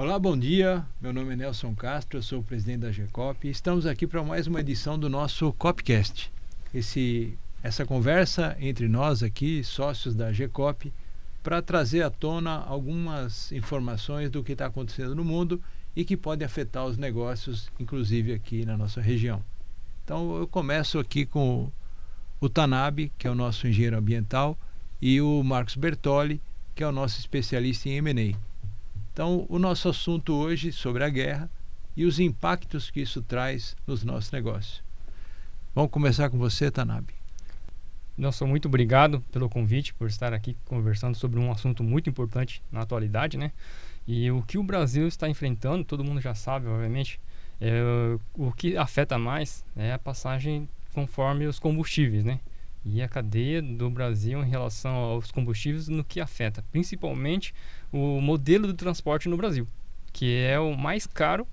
Olá, bom dia. Meu nome é Nelson Castro, eu sou o presidente da GECOP e estamos aqui para mais uma edição do nosso Copcast. Essa conversa entre nós aqui, sócios da GECOP, para trazer à tona algumas informações do que está acontecendo no mundo e que pode afetar os negócios, inclusive aqui na nossa região. Então eu começo aqui com o Tanabe, que é o nosso engenheiro ambiental, e o Marcos Bertoli, que é o nosso especialista em M&A. Então, o nosso assunto hoje é sobre a guerra e os impactos que isso traz nos nossos negócios. Vamos começar com você, Tanabe. Nelson, muito obrigado pelo convite, por estar aqui conversando sobre um assunto muito importante na atualidade, né? E o que o Brasil está enfrentando, todo mundo já sabe, obviamente, o que afeta mais é a passagem conforme os combustíveis, né? E a cadeia do Brasil em relação aos combustíveis no que afeta, principalmente o modelo de transporte no Brasil, que é o mais caro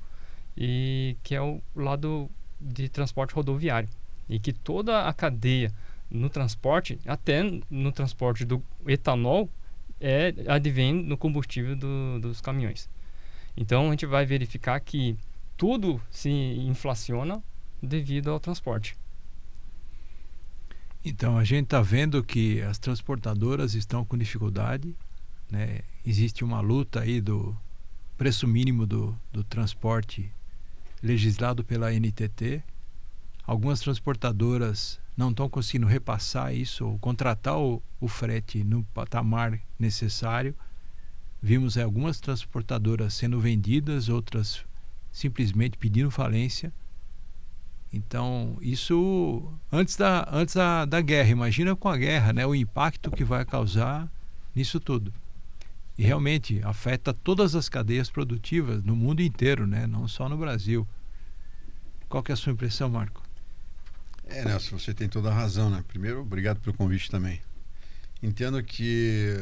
e que é o lado de transporte rodoviário. E que toda a cadeia no transporte, até no transporte do etanol, advém no combustível dos caminhões. Então a gente vai verificar que tudo se inflaciona devido ao transporte. Então, a gente está vendo que as transportadoras estão com dificuldade, né? Existe uma luta aí do preço mínimo do transporte legislado pela NTT. Algumas transportadoras não estão conseguindo repassar isso ou contratar o frete no patamar necessário. Vimos algumas transportadoras sendo vendidas, outras simplesmente pedindo falência. Então, isso antes da guerra. Imagina com a guerra, né? O impacto que vai causar nisso tudo. E realmente afeta todas as cadeias produtivas no mundo inteiro, né? Não só no Brasil. Qual que é a sua impressão, Marco? Nelson, você tem toda a razão, né? Primeiro, obrigado pelo convite também. Entendo que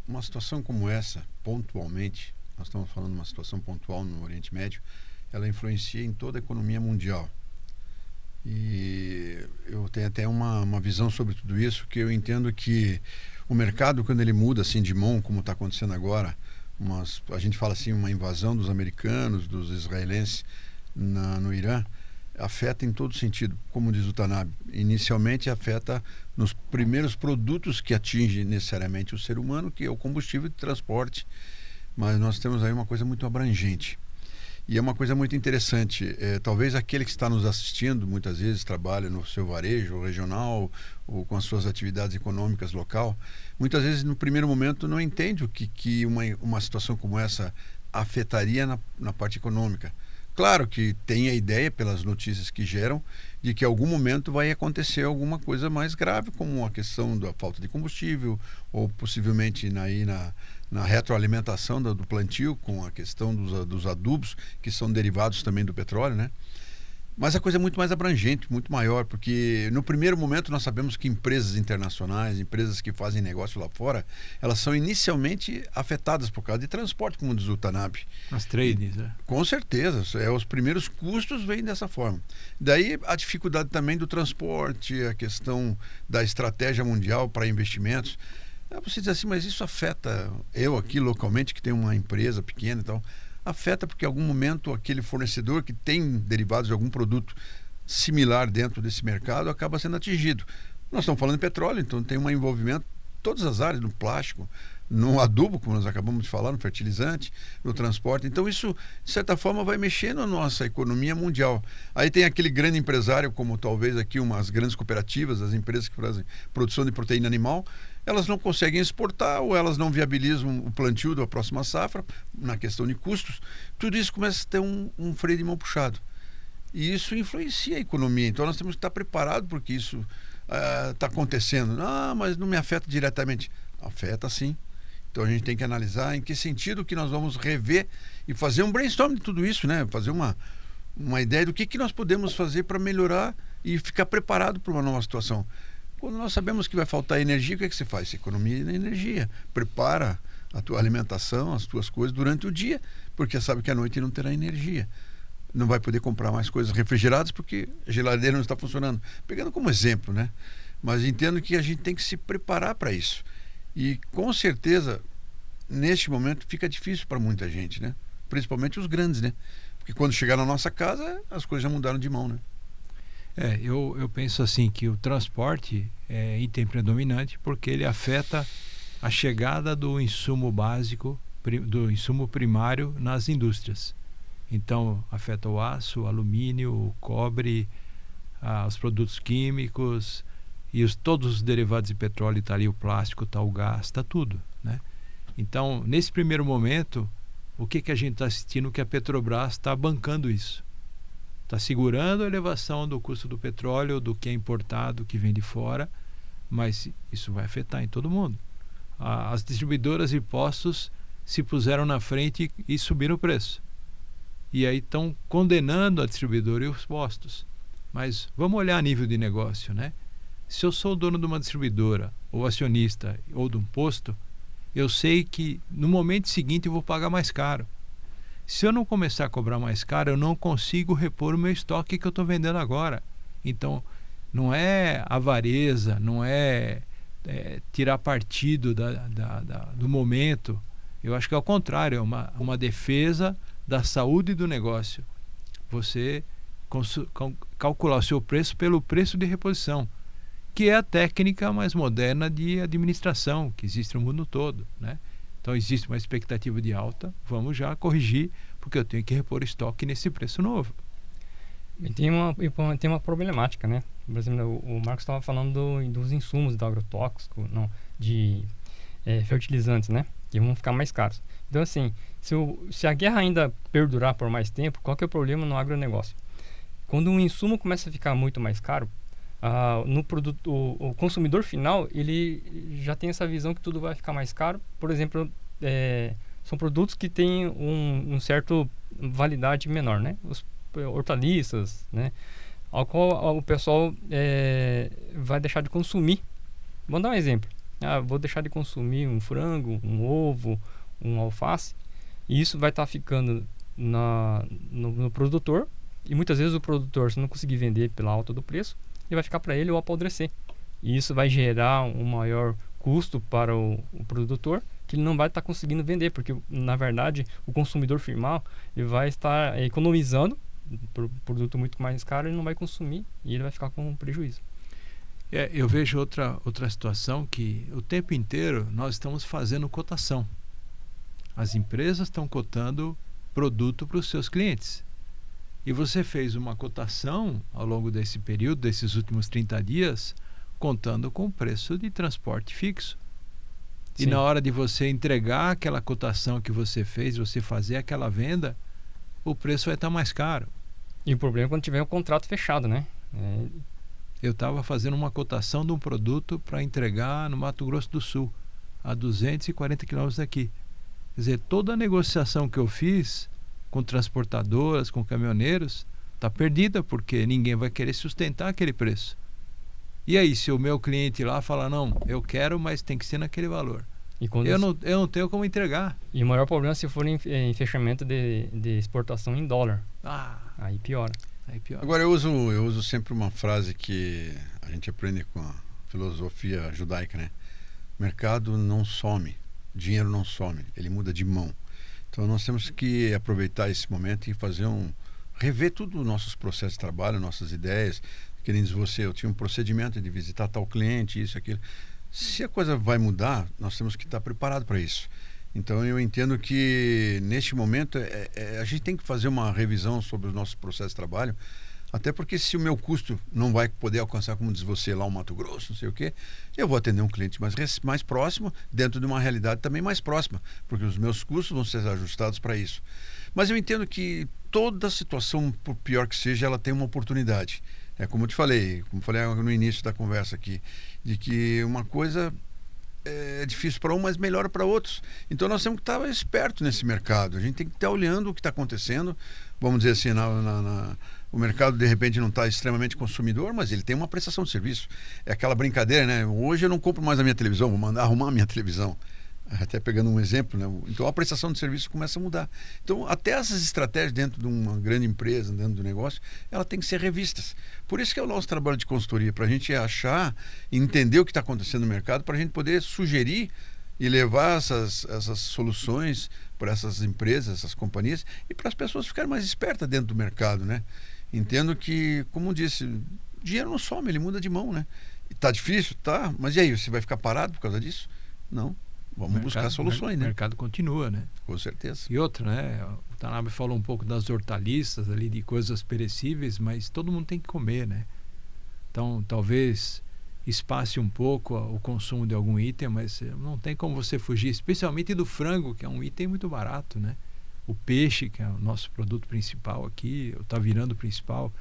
uma situação como essa, pontualmente, nós estamos falando de uma situação pontual no Oriente Médio, ela influencia em toda a economia mundial. E eu tenho até uma visão sobre tudo isso, que eu entendo que o mercado, quando ele muda assim de mão, como está acontecendo agora, a gente fala assim, uma invasão dos americanos, dos israelenses no Irã, afeta em todo sentido, como diz o Tanabe. Inicialmente afeta nos primeiros produtos que atingem necessariamente o ser humano, que é o combustível de transporte, mas nós temos aí uma coisa muito abrangente. E é uma coisa muito interessante, talvez aquele que está nos assistindo, muitas vezes trabalha no seu varejo regional ou com as suas atividades econômicas local, muitas vezes no primeiro momento não entende o que uma situação como essa afetaria na parte econômica. Claro que tem a ideia, pelas notícias que geram, de que em algum momento vai acontecer alguma coisa mais grave, como a questão da falta de combustível, ou possivelmente na retroalimentação do plantio, com a questão dos adubos, que são derivados também do petróleo, né? Mas a coisa é muito mais abrangente, muito maior, porque no primeiro momento nós sabemos que empresas internacionais, empresas que fazem negócio lá fora, elas são inicialmente afetadas por causa de transporte, como diz o Tanabe. As trades, né? Com certeza, os primeiros custos vêm dessa forma. Daí a dificuldade também do transporte, a questão da estratégia mundial para investimentos. Você diz assim, mas isso afeta eu aqui localmente, que tenho uma empresa pequena e tal, afeta porque em algum momento aquele fornecedor que tem derivados de algum produto similar dentro desse mercado acaba sendo atingido. Nós estamos falando de petróleo, então tem um envolvimento em todas as áreas, no plástico, no adubo, como nós acabamos de falar, no fertilizante, no transporte. Então isso, de certa forma, vai mexer na nossa economia mundial. Aí tem aquele grande empresário, como talvez aqui umas grandes cooperativas, as empresas que fazem produção de proteína animal, elas não conseguem exportar ou elas não viabilizam o plantio da próxima safra, na questão de custos. Tudo isso começa a ter um freio de mão puxado. E isso influencia a economia. Então nós temos que estar preparados porque isso está acontecendo. Mas não me afeta diretamente. Afeta sim. Então a gente tem que analisar em que sentido que nós vamos rever e fazer um brainstorm de tudo isso, né? Fazer uma ideia do que nós podemos fazer para melhorar e ficar preparado para uma nova situação. Quando nós sabemos que vai faltar energia, o que é que você faz? Você economiza energia, prepara a tua alimentação, as tuas coisas durante o dia, porque sabe que à noite não terá energia. Não vai poder comprar mais coisas refrigeradas porque a geladeira não está funcionando. Pegando como exemplo, né? Mas entendo que a gente tem que se preparar para isso. E com certeza, neste momento, fica difícil para muita gente, né? principalmente os grandes, né? Porque quando chegar na nossa casa, as coisas já mudaram de mão, né? Eu penso assim que o transporte é item predominante porque ele afeta a chegada do insumo básico, do insumo primário nas indústrias. Então, afeta o aço, o alumínio, o cobre, os produtos químicos e todos os derivados de petróleo, está ali o plástico, está o gás, está tudo, né? Então, nesse primeiro momento, o que a gente está assistindo? Que a Petrobras está bancando isso. Está segurando a elevação do custo do petróleo, do que é importado, que vem de fora, mas isso vai afetar em todo mundo. As distribuidoras de postos se puseram na frente e subiram o preço. E aí estão condenando a distribuidora e os postos. Mas vamos olhar a nível de negócio, né? Se eu sou o dono de uma distribuidora, ou acionista, ou de um posto, eu sei que no momento seguinte eu vou pagar mais caro. Se eu não começar a cobrar mais caro, eu não consigo repor o meu estoque que eu estou vendendo agora. Então, não é avareza, não é tirar partido do momento. Eu acho que é o contrário, é uma defesa da saúde do negócio. Você calcular o seu preço pelo preço de reposição, que é a técnica mais moderna de administração que existe no mundo todo, né? Então existe uma expectativa de alta, vamos já corrigir, porque eu tenho que repor estoque nesse preço novo. E tem uma problemática, né? Por exemplo, o Marcos estava falando dos insumos do agrotóxico, de fertilizantes, né? Que vão ficar mais caros. Então, assim, se a guerra ainda perdurar por mais tempo, qual que é o problema no agronegócio? Quando um insumo começa a ficar muito mais caro, no produto, o consumidor final, ele já tem essa visão que tudo vai ficar mais caro. Por exemplo, são produtos que têm um certo validade menor, né? Os hortaliças, né? Ao qual o pessoal vai deixar de consumir. Vamos dar um exemplo. Vou deixar de consumir um frango, um ovo, um alface, e isso vai estar ficando no produtor, e muitas vezes o produtor, se não conseguir vender pela alta do preço, ele vai ficar para ele ou apodrecer. E isso vai gerar um maior custo para o produtor, que ele não vai estar conseguindo vender, porque na verdade o consumidor final ele vai estar economizando por um produto muito mais caro, ele não vai consumir e ele vai ficar com prejuízo. Eu vejo outra situação que o tempo inteiro nós estamos fazendo cotação. As empresas estão cotando produto para os seus clientes. E você fez uma cotação ao longo desse período, desses últimos 30 dias, contando com o preço de transporte fixo. Sim. E na hora de você entregar aquela cotação que você fez, você fazer aquela venda, o preço vai estar mais caro. E o problema é quando tiver um contrato fechado, né? Eu estava fazendo uma cotação de um produto para entregar no Mato Grosso do Sul, a 240 quilômetros daqui. Quer dizer, toda a negociação que eu fiz com transportadoras, com caminhoneiros, está perdida, porque ninguém vai querer sustentar aquele preço. E aí, se o meu cliente lá falar, não, eu quero, mas tem que ser naquele valor. Eu não tenho como entregar. E o maior problema é se for em fechamento de exportação em dólar. Aí piora. Agora, eu uso sempre uma frase que a gente aprende com a filosofia judaica, né? Mercado não some, dinheiro não some, ele muda de mão. Então nós temos que aproveitar esse momento e rever tudo os nossos processos de trabalho, nossas ideias. Que nem diz você, eu tinha um procedimento de visitar tal cliente, isso, aquilo. Se a coisa vai mudar, nós temos que estar preparado para isso. Então eu entendo que neste momento a gente tem que fazer uma revisão sobre os nossos processos de trabalho, até porque se o meu custo não vai poder alcançar, como diz você, lá o Mato Grosso, não sei o quê, eu vou atender um cliente mais próximo, dentro de uma realidade também mais próxima, porque os meus custos vão ser ajustados para isso. Mas eu entendo que toda situação, por pior que seja, ela tem uma oportunidade. É como eu te falei, no início da conversa aqui, de que uma coisa é difícil para um, mas melhora para outros. Então nós temos que estar espertos nesse mercado. A gente tem que estar olhando o que está acontecendo. Vamos dizer assim, o mercado de repente não está extremamente consumidor, mas ele tem uma prestação de serviço. É aquela brincadeira, né? Hoje eu não compro mais a minha televisão, vou mandar arrumar a minha televisão. Até pegando um exemplo, né? Então a prestação de serviço começa a mudar. Então até essas estratégias dentro de uma grande empresa, dentro do negócio, ela tem que ser revistas. Por isso que é o nosso trabalho de consultoria, para a gente achar, entender o que está acontecendo no mercado, para a gente poder sugerir e levar essas soluções para essas empresas, essas companhias, e para as pessoas ficarem mais espertas dentro do mercado, né? Entendo que, como disse, dinheiro não some, ele muda de mão, né? E tá difícil, tá, mas e aí, você vai ficar parado por causa disso? Não, vamos buscar soluções, O né? mercado continua, né? Com certeza. E outra, né? O Tanabe falou um pouco das hortaliças ali, de coisas perecíveis, mas todo mundo tem que comer, né? Então, talvez espace um pouco o consumo de algum item, mas não tem como você fugir, especialmente do frango, que é um item muito barato, né? O peixe, que é o nosso produto principal aqui, está virando o principal.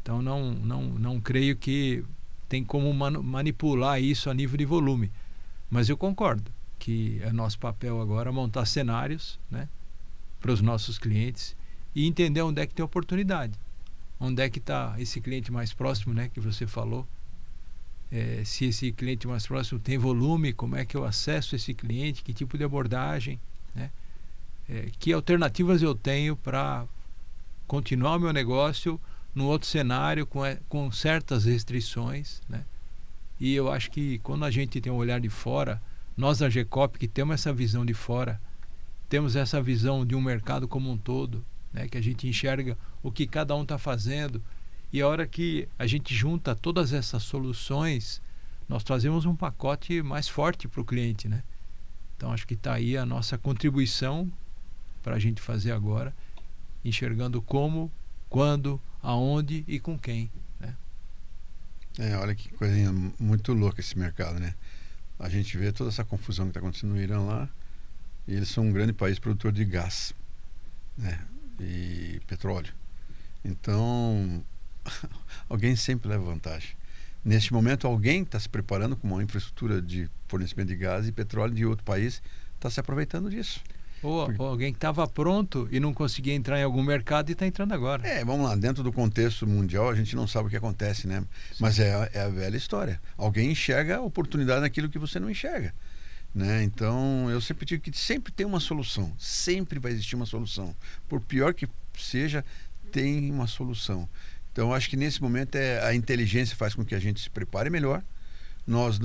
Então, não creio que tem como manipular isso a nível de volume. Mas eu concordo que é nosso papel agora montar cenários, né, para os nossos clientes e entender onde é que tem oportunidade. Onde é que está esse cliente mais próximo, né, que você falou. Se esse cliente mais próximo tem volume, como é que eu acesso esse cliente, que tipo de abordagem, né? Que alternativas eu tenho para continuar o meu negócio num outro cenário com certas restrições, né? E eu acho que quando a gente tem um olhar de fora, nós da GECOP que temos essa visão de fora, temos essa visão de um mercado como um todo, né? Que a gente enxerga o que cada um está fazendo, e a hora que a gente junta todas essas soluções, nós trazemos um pacote mais forte para o cliente, né? Então acho que está aí a nossa contribuição para a gente fazer agora, enxergando como, quando, aonde e com quem, né? Olha que coisinha muito louca esse mercado, né? A gente vê toda essa confusão que está acontecendo no Irã lá, e eles são um grande país produtor de gás, né? E petróleo. Então, alguém sempre leva vantagem. Neste momento, alguém está se preparando com uma infraestrutura de fornecimento de gás e petróleo de outro país, está se aproveitando disso. Ou alguém que estava pronto e não conseguia entrar em algum mercado e está entrando agora. Vamos lá, dentro do contexto mundial a gente não sabe o que acontece, né? Sim. Mas é a velha história. Alguém enxerga a oportunidade naquilo que você não enxerga, né? Então eu sempre digo que sempre tem uma solução, sempre vai existir uma solução. Por pior que seja, tem uma solução. Então eu acho que nesse momento a inteligência faz com que a gente se prepare melhor. Nós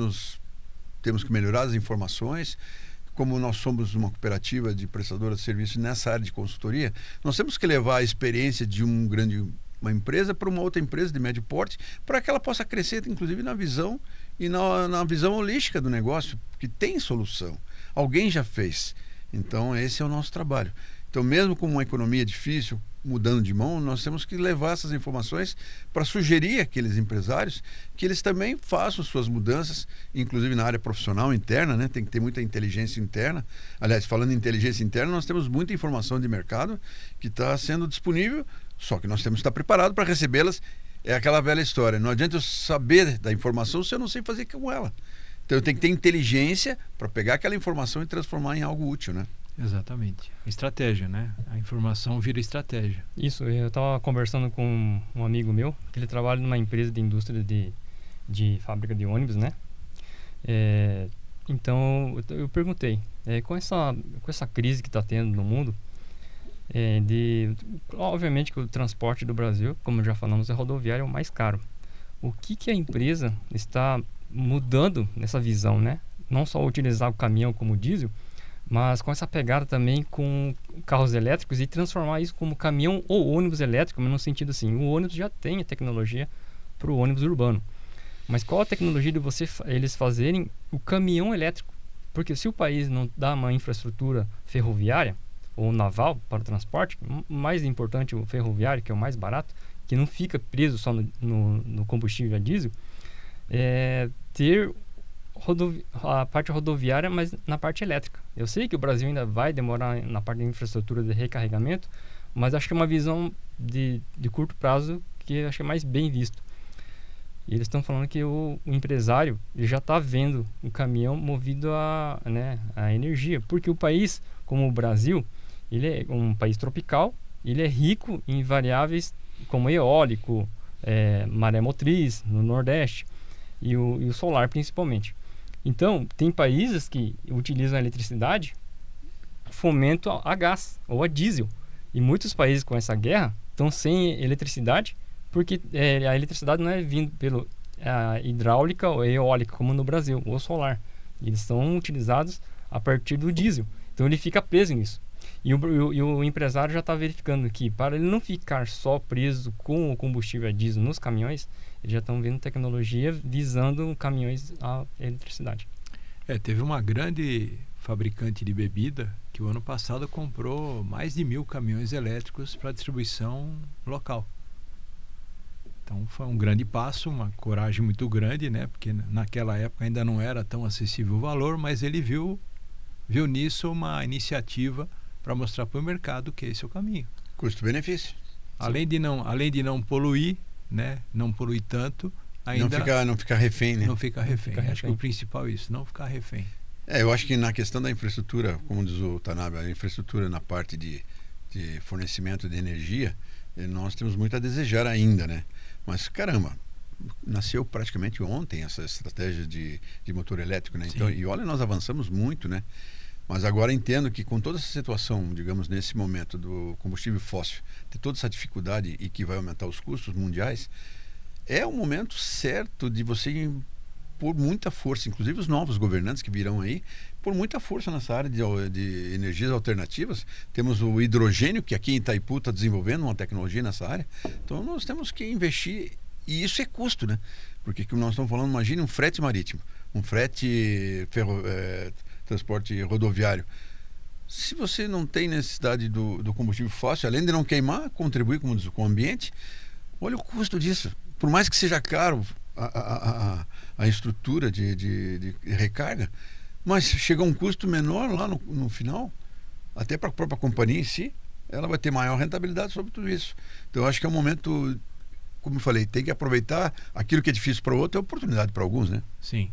temos que melhorar as informações. Como nós somos uma cooperativa de prestadora de serviço nessa área de consultoria, nós temos que levar a experiência de uma empresa para uma outra empresa de médio porte, para que ela possa crescer, inclusive na visão e na visão holística do negócio, que tem solução. Alguém já fez. Então esse é o nosso trabalho. Então, mesmo com uma economia difícil, mudando de mão, nós temos que levar essas informações para sugerir àqueles empresários que eles também façam suas mudanças, inclusive na área profissional interna, né? Tem que ter muita inteligência interna. Aliás, falando em inteligência interna, nós temos muita informação de mercado que está sendo disponível, só que nós temos que estar preparados para recebê-las. É aquela velha história, não adianta eu saber da informação se eu não sei fazer com ela. Então eu tenho que ter inteligência para pegar aquela informação e transformar em algo útil, né? Exatamente. Estratégia, né? A informação vira estratégia. Isso, eu estava conversando com um amigo meu, que ele trabalha numa empresa de indústria de fábrica de ônibus, né? Então, eu perguntei, com essa crise que está tendo no mundo, obviamente que o transporte do Brasil, como já falamos, é rodoviário, é o mais caro. O que a empresa está mudando nessa visão, né? Não só utilizar o caminhão como diesel, mas com essa pegada também com carros elétricos e transformar isso como caminhão ou ônibus elétrico, mas no sentido assim, o ônibus já tem a tecnologia para o ônibus urbano. Mas qual a tecnologia de eles fazerem o caminhão elétrico? Porque se o país não dá uma infraestrutura ferroviária ou naval para o transporte, mais importante o ferroviário, que é o mais barato, que não fica preso só no combustível a diesel, ter a parte rodoviária, mas na parte elétrica. Eu sei que o Brasil ainda vai demorar na parte de infraestrutura de recarregamento, mas acho que é uma visão de curto prazo que eu acho que é mais bem visto. E eles estão falando que o empresário ele já está vendo o caminhão movido a energia, porque o país, como o Brasil, ele é um país tropical, ele é rico em variáveis como eólico, maré motriz no Nordeste e o solar principalmente. Então, tem países que utilizam a eletricidade fomento a gás ou a diesel. E muitos países com essa guerra estão sem eletricidade porque a eletricidade não é vindo pela hidráulica ou eólica como no Brasil, ou solar. Eles são utilizados a partir do diesel. Então ele fica preso nisso. E o empresário já está verificando que, para ele não ficar só preso com o combustível a diesel nos caminhões, eles já estão vendo tecnologia visando caminhões a eletricidade. Teve uma grande fabricante de bebida que o ano passado comprou mais de 1.000 caminhões elétricos para distribuição local. Então foi um grande passo, uma coragem muito grande, né? Porque naquela época ainda não era tão acessível o valor, mas ele viu nisso uma iniciativa para mostrar para o mercado que esse é o caminho. Custo-benefício. Além de não poluir, né? Não poluir tanto, ainda não ficar refém, né? Não ficar refém. Acho que o principal é isso, não ficar refém. Eu acho que na questão da infraestrutura, como diz o Tanabe, a infraestrutura na parte de fornecimento de energia, nós temos muito a desejar ainda, né? Mas, caramba, nasceu praticamente ontem essa estratégia de motor elétrico, né? Então, e olha, nós avançamos muito, né? Mas agora entendo que com toda essa situação, digamos, nesse momento do combustível fóssil, de toda essa dificuldade e que vai aumentar os custos mundiais, é o momento certo de você pôr muita força, inclusive os novos governantes que virão aí, pôr muita força nessa área de energias alternativas. Temos o hidrogênio, que aqui em Itaipu está desenvolvendo uma tecnologia nessa área. Então nós temos que investir, e isso é custo, né? Porque como nós estamos falando, imagine um frete marítimo, um frete transporte rodoviário. Se você não tem necessidade do combustível fóssil, além de não queimar, contribuir com o ambiente, olha o custo disso. Por mais que seja caro a estrutura de recarga, mas chega a um custo menor lá no final, até para a própria companhia em si, ela vai ter maior rentabilidade sobre tudo isso. Então eu acho que é um momento, como eu falei, tem que aproveitar aquilo que é difícil para o outro, é oportunidade para alguns, né? Sim.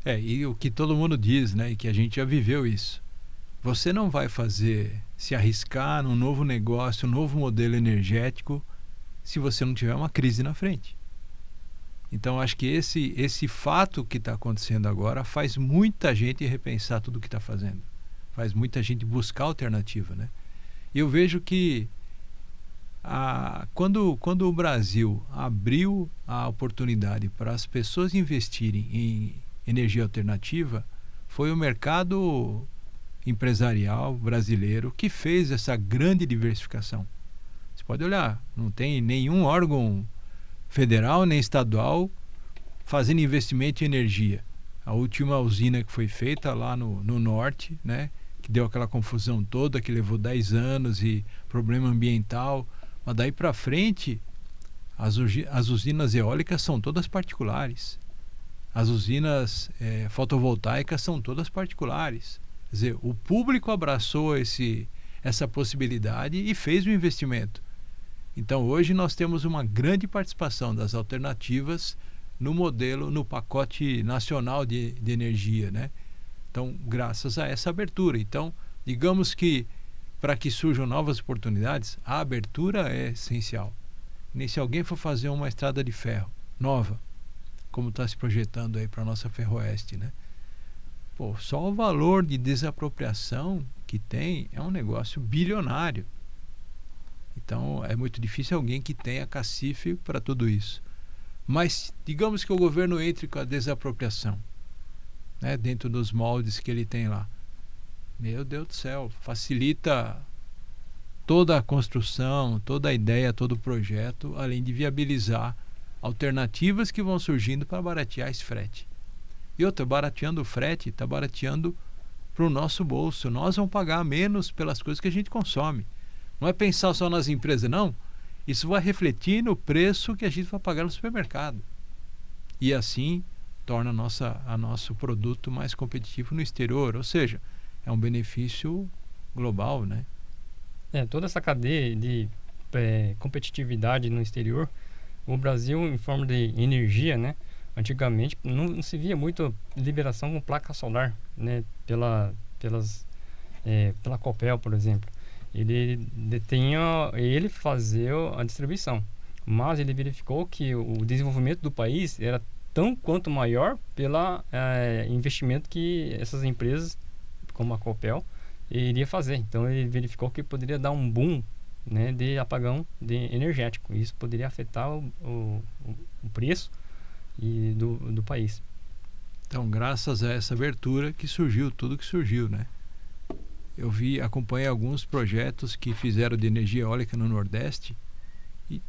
E o que todo mundo diz, né, e que a gente já viveu isso, você não vai se arriscar num novo negócio, um novo modelo energético, se você não tiver uma crise na frente. Então acho que esse fato que está acontecendo agora faz muita gente repensar tudo o que está fazendo, faz muita gente buscar alternativa, né? E eu vejo que quando o Brasil abriu a oportunidade para as pessoas investirem em energia alternativa, foi o mercado empresarial brasileiro que fez essa grande diversificação. Você pode olhar, não tem nenhum órgão federal nem estadual fazendo investimento em energia. A última usina que foi feita lá no norte, né, que deu aquela confusão toda, que levou 10 anos e problema ambiental, mas daí para frente as usinas eólicas são todas particulares, as usinas fotovoltaicas são todas particulares. Quer dizer, o público abraçou essa possibilidade e fez o investimento. Então hoje nós temos uma grande participação das alternativas no pacote nacional de energia, né? Então, graças a essa abertura. Então, digamos que para que surjam novas oportunidades, a abertura é essencial. Nem se alguém for fazer uma estrada de ferro nova, como está se projetando aí para a nossa Ferroeste, né? Só o valor de desapropriação que tem é um negócio bilionário. Então é muito difícil alguém que tenha cacife para tudo isso. Mas digamos que o governo entre com a desapropriação, né, dentro dos moldes que ele tem lá. Meu Deus do céu, facilita toda a construção, toda a ideia, todo o projeto, além de viabilizar alternativas que vão surgindo para baratear esse frete. E outra, barateando o frete, está barateando para o nosso bolso. Nós vamos pagar menos pelas coisas que a gente consome. Não é pensar só nas empresas, não. Isso vai refletir no preço que a gente vai pagar no supermercado. E assim torna nosso produto mais competitivo no exterior. Ou seja, é um benefício global, né? Toda essa cadeia de competitividade no exterior, o Brasil, em forma de energia, né? Antigamente não se via muito liberação com placa solar, né? Pela Copel, por exemplo. Ele fazia a distribuição, mas ele verificou que o desenvolvimento do país era tão quanto maior pelo investimento que essas empresas, como a Copel, iria fazer. Então ele verificou que poderia dar um boom, né, de apagão energético. Isso poderia afetar o preço do país. Então, graças a essa abertura que surgiu tudo que surgiu, né? Eu acompanhei alguns projetos que fizeram de energia eólica no Nordeste e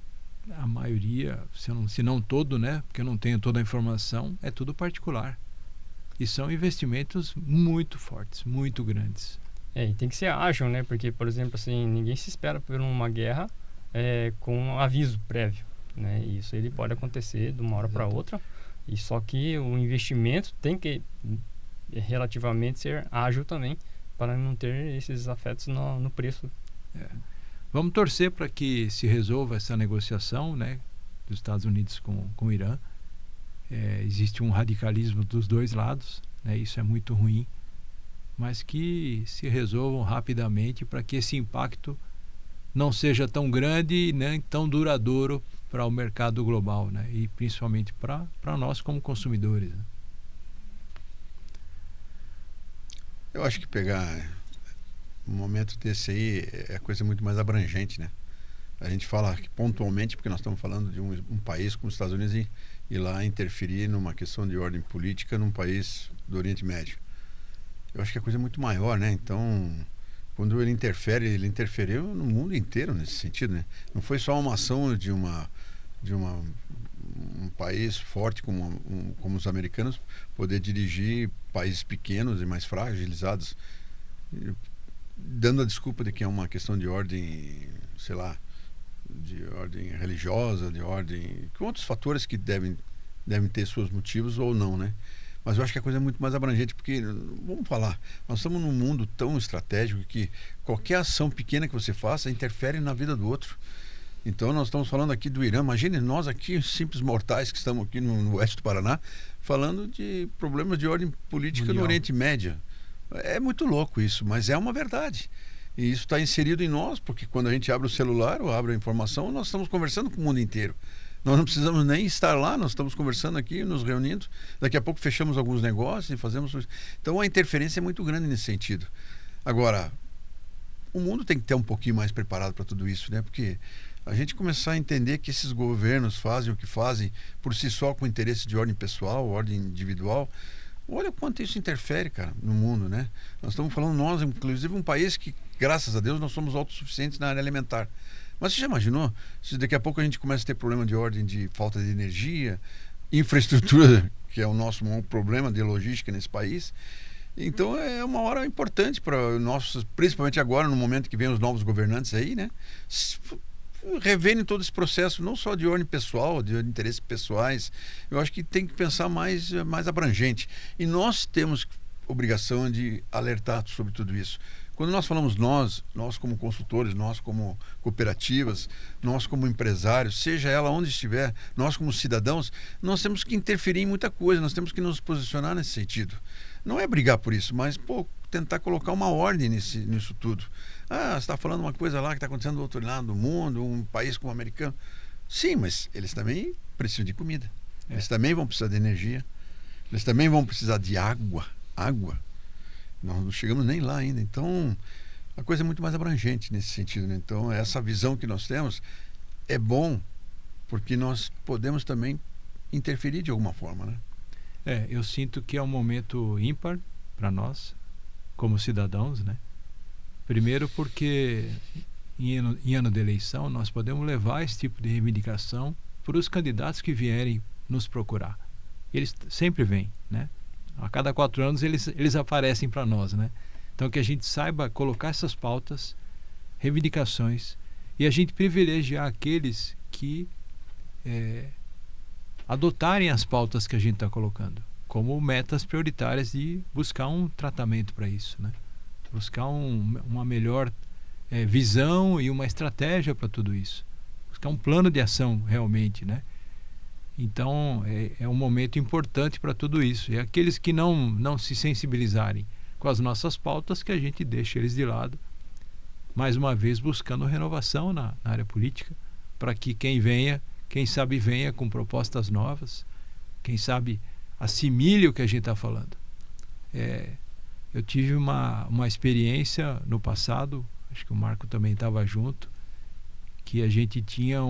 a maioria, se não todo, né? Porque eu não tenho toda a informação, é tudo particular. E são investimentos muito fortes, muito grandes. E tem que ser ágil, né? Porque, por exemplo, assim, ninguém se espera por uma guerra com um aviso prévio, né? E isso ele pode acontecer de uma hora para outra. E só que o investimento tem que relativamente ser ágil também, para não ter esses afetos no preço. Vamos torcer para que se resolva essa negociação, né, dos Estados Unidos com o Irã. Existe um radicalismo dos dois lados, né, isso é muito ruim, mas que se resolvam rapidamente para que esse impacto não seja tão grande nem tão duradouro para o mercado global, né? E principalmente para nós como consumidores, né? Eu acho que pegar um momento desse aí é coisa muito mais abrangente, né? A gente fala que pontualmente, porque nós estamos falando de um país como os Estados Unidos e lá interferir numa questão de ordem política num país do Oriente Médio. Eu acho que a coisa é muito maior, né? Então, quando ele interferiu no mundo inteiro nesse sentido, né? Não foi só uma ação de um país forte como os americanos poder dirigir países pequenos e mais fragilizados, dando a desculpa de que é uma questão de ordem, sei lá, de ordem religiosa, de ordem, com outros fatores que devem ter seus motivos ou não, né? Mas eu acho que a coisa é muito mais abrangente, porque, vamos falar, nós estamos num mundo tão estratégico que qualquer ação pequena que você faça interfere na vida do outro. Então nós estamos falando aqui do Irã. Imagine nós aqui, simples mortais que estamos aqui no oeste do Paraná, falando de problemas de ordem política mundial no Oriente Médio. É muito louco isso, mas é uma verdade. E isso está inserido em nós, porque quando a gente abre o celular ou abre a informação, nós estamos conversando com o mundo inteiro. Nós não precisamos nem estar lá, nós estamos conversando aqui, nos reunindo. Daqui a pouco fechamos alguns negócios e fazemos... Então a interferência é muito grande nesse sentido. Agora, o mundo tem que ter um pouquinho mais preparado para tudo isso, né? Porque a gente começar a entender que esses governos fazem o que fazem por si só com interesse de ordem pessoal, ordem individual. Olha quanto isso interfere, cara, no mundo, né? Nós estamos falando, nós, inclusive, um país que, graças a Deus, nós somos autossuficientes na área alimentar. Mas você já imaginou se daqui a pouco a gente começa a ter problema de ordem de falta de energia, infraestrutura, que é o nosso maior problema de logística nesse país? Então é uma hora importante para nós, principalmente agora, no momento que vem os novos governantes aí, né? Reverem todo esse processo, não só de ordem pessoal, de interesses pessoais. Eu acho que tem que pensar mais abrangente. E nós temos obrigação de alertar sobre tudo isso. Quando nós falamos nós como consultores, nós como cooperativas, nós como empresários, seja ela onde estiver, nós como cidadãos, nós temos que interferir em muita coisa, nós temos que nos posicionar nesse sentido. Não é brigar por isso, mas tentar colocar uma ordem nisso tudo. Você está falando uma coisa lá que está acontecendo do outro lado do mundo, um país como o americano. Sim, mas eles também precisam de comida. Eles também vão precisar de energia. Eles também vão precisar de água. Nós não chegamos nem lá ainda. Então, a coisa é muito mais abrangente nesse sentido, né? Então, essa visão que nós temos é bom porque nós podemos também interferir de alguma forma, né? Eu sinto que é um momento ímpar para nós, como cidadãos, né? Primeiro porque em ano de eleição nós podemos levar esse tipo de reivindicação para os candidatos que vierem nos procurar. Eles sempre vêm, né? A cada 4 anos eles aparecem para nós, né? Então que a gente saiba colocar essas pautas, reivindicações, e a gente privilegiar aqueles que adotarem as pautas que a gente está colocando como metas prioritárias de buscar um tratamento para isso, né? Buscar uma melhor visão e uma estratégia para tudo isso. Buscar um plano de ação realmente, né? Então é um momento importante para tudo isso. E aqueles que não se sensibilizarem com as nossas pautas, que a gente deixe eles de lado, mais uma vez buscando renovação na área política, para que quem sabe venha com propostas novas, quem sabe assimile o que a gente está falando. Eu tive uma experiência no passado, acho que o Marco também estava junto, que a gente tinha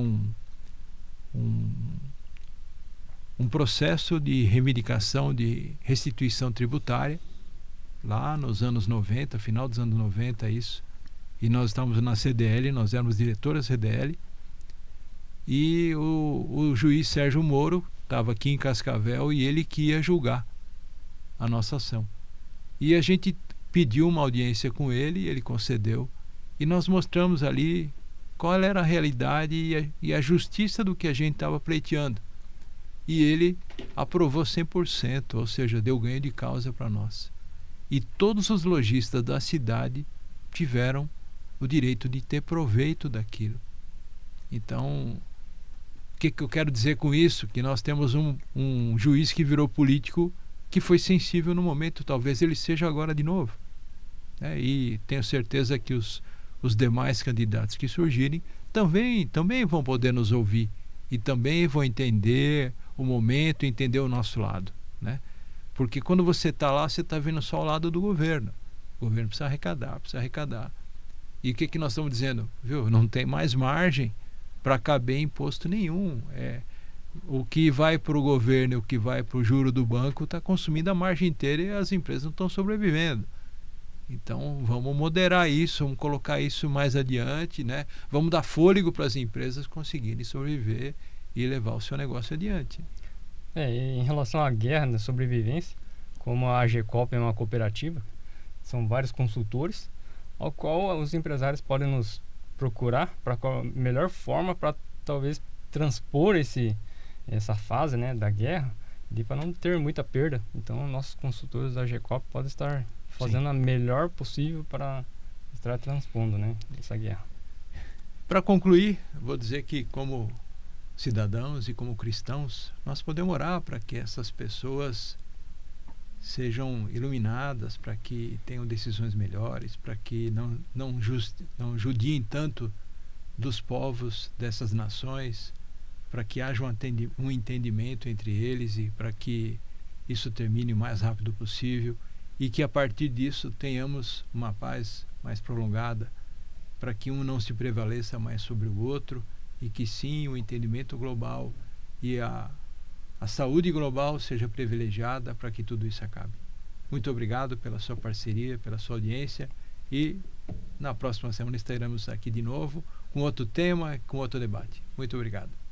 um processo de reivindicação de restituição tributária, lá nos anos 90, final dos anos 90, isso. E nós estávamos na CDL, nós éramos diretores da CDL, e o juiz Sérgio Moro estava aqui em Cascavel e ele que ia julgar a nossa ação. E a gente pediu uma audiência com ele, ele concedeu, e nós mostramos ali qual era a realidade e a justiça do que a gente estava pleiteando. E ele aprovou 100%, ou seja, deu ganho de causa para nós. E todos os lojistas da cidade tiveram o direito de ter proveito daquilo. Então, o que eu quero dizer com isso? Que nós temos um juiz que virou político, que foi sensível no momento, talvez ele seja agora de novo. E tenho certeza que os demais candidatos que surgirem também vão poder nos ouvir e também vão entender o momento, entender o nosso lado, né? Porque quando você está lá, você está vendo só o lado do governo. O governo precisa arrecadar. E o que nós estamos dizendo? Viu? Não tem mais margem para caber imposto nenhum. O que vai para o governo e o que vai para o juro do banco está consumindo a margem inteira e as empresas não estão sobrevivendo. Então vamos moderar isso, vamos colocar isso mais adiante, né? Vamos dar fôlego para as empresas conseguirem sobreviver e levar o seu negócio adiante. Em relação à guerra da sobrevivência, como a AGCOP é uma cooperativa, são vários consultores, ao qual os empresários podem nos procurar para a melhor forma para talvez transpor essa fase, né, da guerra, para não ter muita perda. Então nossos consultores da AGCOP podem estar fazendo a melhor possível para estar transpondo, né, essa guerra. Para concluir, vou dizer que como cidadãos e como cristãos, nós podemos orar para que essas pessoas sejam iluminadas, para que tenham decisões melhores, para que não judiem tanto dos povos dessas nações, para que haja um entendimento entre eles e para que isso termine o mais rápido possível e que a partir disso tenhamos uma paz mais prolongada, para que um não se prevaleça mais sobre o outro e que sim o entendimento global e a saúde global seja privilegiada para que tudo isso acabe. Muito obrigado pela sua parceria, pela sua audiência e na próxima semana estaremos aqui de novo com outro tema, com outro debate. Muito obrigado.